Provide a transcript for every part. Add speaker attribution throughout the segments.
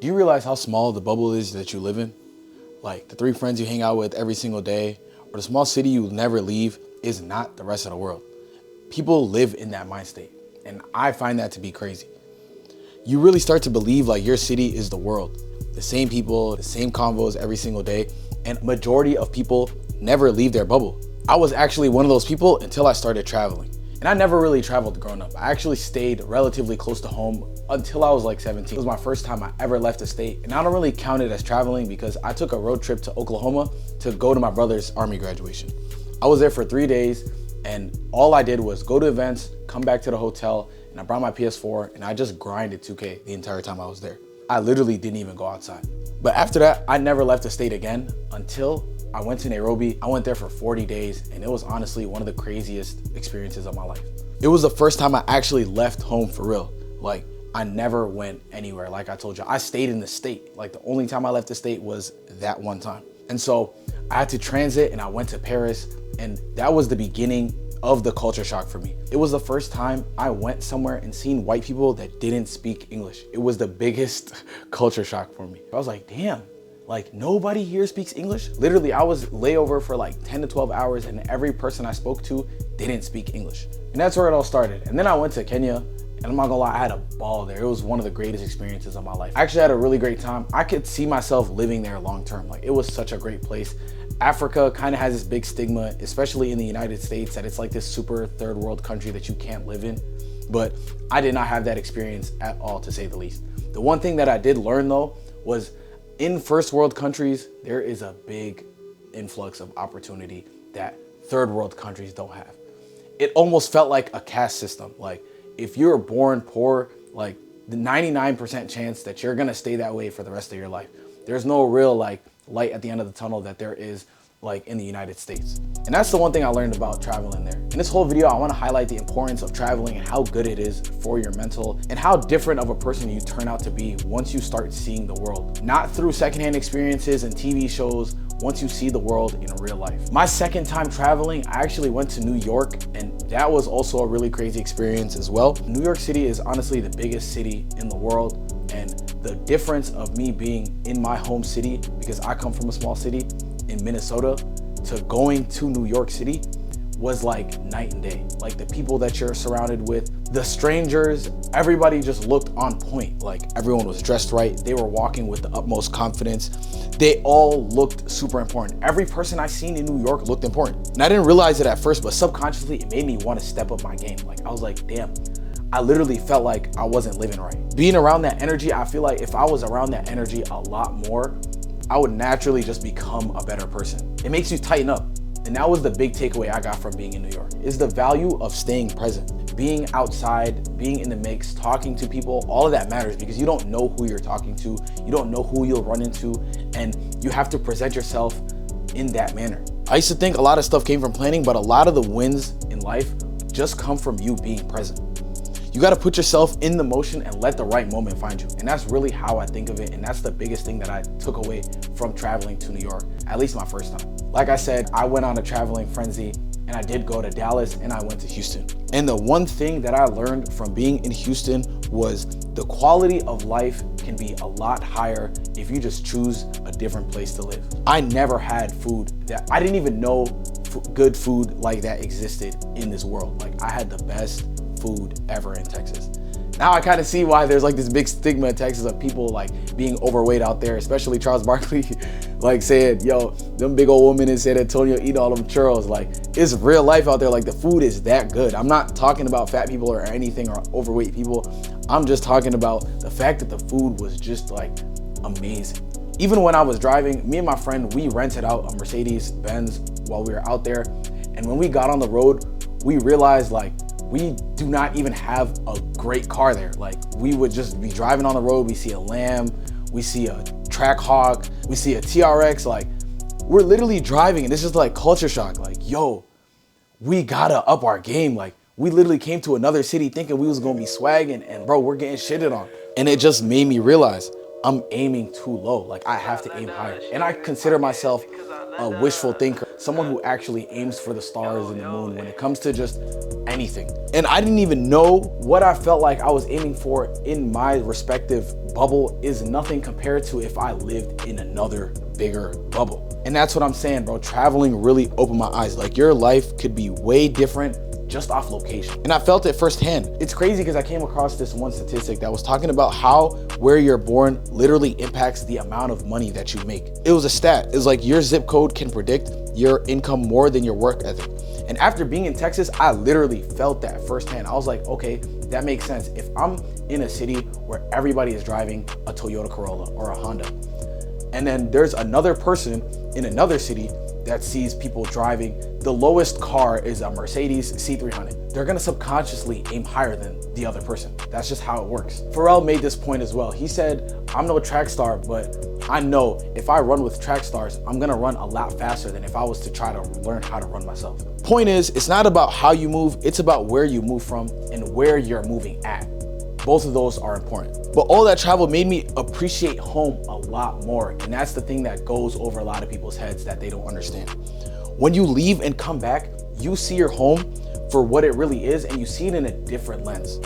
Speaker 1: Do you realize how small the bubble is that you live in? Like the 3 friends you hang out with every single day, or the small city you never leave is not the rest of the world. People live in that mind state, and I find that to be crazy. You really start to believe like your city is the world. The same people, the same convos every single day, and majority of people never leave their bubble. I was actually one of those people until I started traveling. And I never really traveled growing up. I actually stayed relatively close to home until I was like 17. It was my first time I ever left the state. And I don't really count it as traveling because I took a road trip to Oklahoma to go to my brother's army graduation. I was there for 3 days and all I did was go to events, come back to the hotel, and I brought my PS4 and I just grinded 2K the entire time I was there. I literally didn't even go outside. But after that, I never left the state again until I went to Nairobi. I went there for 40 days and it was honestly one of the craziest experiences of my life. It was the first time I actually left home for real. Like I never went anywhere. Like I told you, I stayed in the state. Like the only time I left the state was that one time. And so I had to transit and I went to Paris, and that was the beginning of the culture shock for me. It was the first time I went somewhere and seen white people that didn't speak English. It was the biggest culture shock for me. I was like, damn. Like nobody here speaks English. Literally, I was layover for like 10 to 12 hours and every person I spoke to didn't speak English. And that's where it all started. And then I went to Kenya, and I'm not gonna lie, I had a ball there. It was one of the greatest experiences of my life. I actually had a really great time. I could see myself living there long term. Like it was such a great place. Africa kind of has this big stigma, especially in the United States, that it's like this super third world country that you can't live in. But I did not have that experience at all, to say the least. The one thing that I did learn though was in first world countries, there is a big influx of opportunity that third world countries don't have. It almost felt like a caste system. Like if you're born poor, like the 99% chance that you're gonna stay that way for the rest of your life. There's no real like light at the end of the tunnel that there is like in the United States. And that's the one thing I learned about traveling there. In this whole video, I wanna highlight the importance of traveling and how good it is for your mental and how different of a person you turn out to be once you start seeing the world. Not through secondhand experiences and TV shows, once you see the world in real life. My second time traveling, I actually went to New York, and that was also a really crazy experience as well. New York City is honestly the biggest city in the world, and the difference of me being in my home city, because I come from a small city in Minnesota, to going to New York City was like night and day. Like the people that you're surrounded with, the strangers, everybody just looked on point. Like everyone was dressed right. They were walking with the utmost confidence. They all looked super important. Every person I seen in New York looked important. And I didn't realize it at first, but subconsciously it made me want to step up my game. Like I was like, damn, I literally felt like I wasn't living right. Being around that energy, I feel like if I was around that energy a lot more, I would naturally just become a better person. It makes you tighten up. And that was the big takeaway I got from being in New York, is the value of staying present. Being outside, being in the mix, talking to people, all of that matters because you don't know who you're talking to, you don't know who you'll run into, and you have to present yourself in that manner. I used to think a lot of stuff came from planning, but a lot of the wins in life just come from you being present. You gotta put yourself in the motion and let the right moment find you. And that's really how I think of it. And that's the biggest thing that I took away from traveling to New York, at least my first time. Like I said, I went on a traveling frenzy and I did go to Dallas and I went to Houston. And the one thing that I learned from being in Houston was the quality of life can be a lot higher if you just choose a different place to live. I never had food that, I didn't even know good food like that existed in this world. Like I had the best food ever in Texas. Now I kind of see why there's like this big stigma in Texas of people like being overweight out there, especially Charles Barkley like said, yo, them big old women in San Antonio eat all them churros. Like it's real life out there. Like the food is that good. I'm not talking about fat people or anything or overweight people. I'm just talking about the fact that the food was just like amazing. Even when I was driving, me and my friend, we rented out a Mercedes-Benz while we were out there. And when we got on the road, we realized like, we do not even have a great car there. Like we would just be driving on the road, we see a Lamb, we see a Trackhawk, we see a TRX, like we're literally driving and it's just like culture shock. Like, yo, we gotta up our game. Like we literally came to another city thinking we was gonna be swagging and bro, we're getting shitted on. And it just made me realize I'm aiming too low. Like I have to aim higher. And I consider myself a wishful thinker, someone who actually aims for the stars and the moon when it comes to just anything. And I didn't even know what I felt like I was aiming for in my respective bubble is nothing compared to if I lived in another bigger bubble. And that's what I'm saying, bro. Traveling really opened my eyes. Like, your life could be way different just off location. And I felt it firsthand. It's crazy because I came across this one statistic that was talking about how where you're born literally impacts the amount of money that you make. It was a stat. It's like your zip code can predict your income more than your work ethic. And after being in Texas, I literally felt that firsthand. I was like, okay, that makes sense. If I'm in a city where everybody is driving a Toyota Corolla or a Honda, and then there's another person in another city that sees people driving, the lowest car is a Mercedes C300. They're gonna subconsciously aim higher than the other person. That's just how it works. Pharrell made this point as well. He said, I'm no track star, but I know if I run with track stars, I'm gonna run a lot faster than if I was to try to learn how to run myself. Point is, it's not about how you move, it's about where you move from and where you're moving at. Both of those are important. But all that travel made me appreciate home a lot more. And that's the thing that goes over a lot of people's heads that they don't understand. When you leave and come back, you see your home for what it really is, and you see it in a different lens.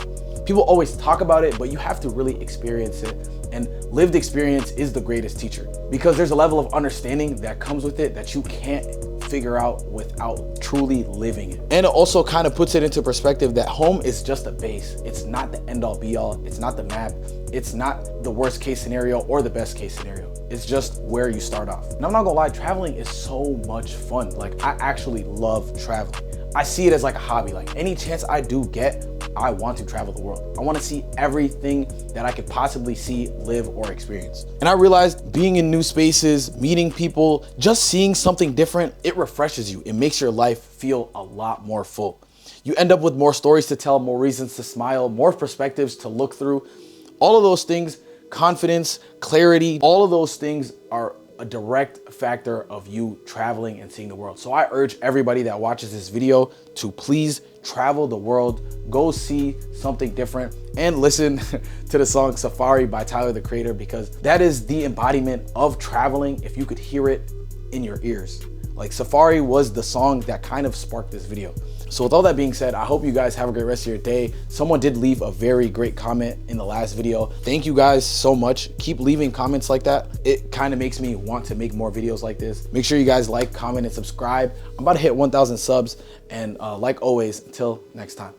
Speaker 1: People always talk about it, but you have to really experience it. And lived experience is the greatest teacher, because there's a level of understanding that comes with it that you can't figure out without truly living it. And it also kind of puts it into perspective that home is just a base. It's not the end all be all. It's not the map. It's not the worst case scenario or the best case scenario. It's just where you start off. And I'm not gonna lie, traveling is so much fun. Like, I actually love traveling. I see it as like a hobby. Like, any chance I do get, I want to travel the world. I want to see everything that I could possibly see, live, or experience. And I realized being in new spaces, meeting people, just seeing something different, it refreshes you. It makes your life feel a lot more full. You end up with more stories to tell, more reasons to smile, more perspectives to look through. All of those things, confidence, clarity, all of those things are a direct factor of you traveling and seeing the world. So I urge everybody that watches this video to please travel the world, go see something different, and listen to the song Safari by Tyler, the Creator, because that is the embodiment of traveling if you could hear it in your ears. Like, Safari was the song that kind of sparked this video. So with all that being said, I hope you guys have a great rest of your day. Someone did leave a very great comment in the last video. Thank you guys so much. Keep leaving comments like that. It kind of makes me want to make more videos like this. Make sure you guys like, comment, and subscribe. I'm about to hit 1,000 subs. And like always, until next time.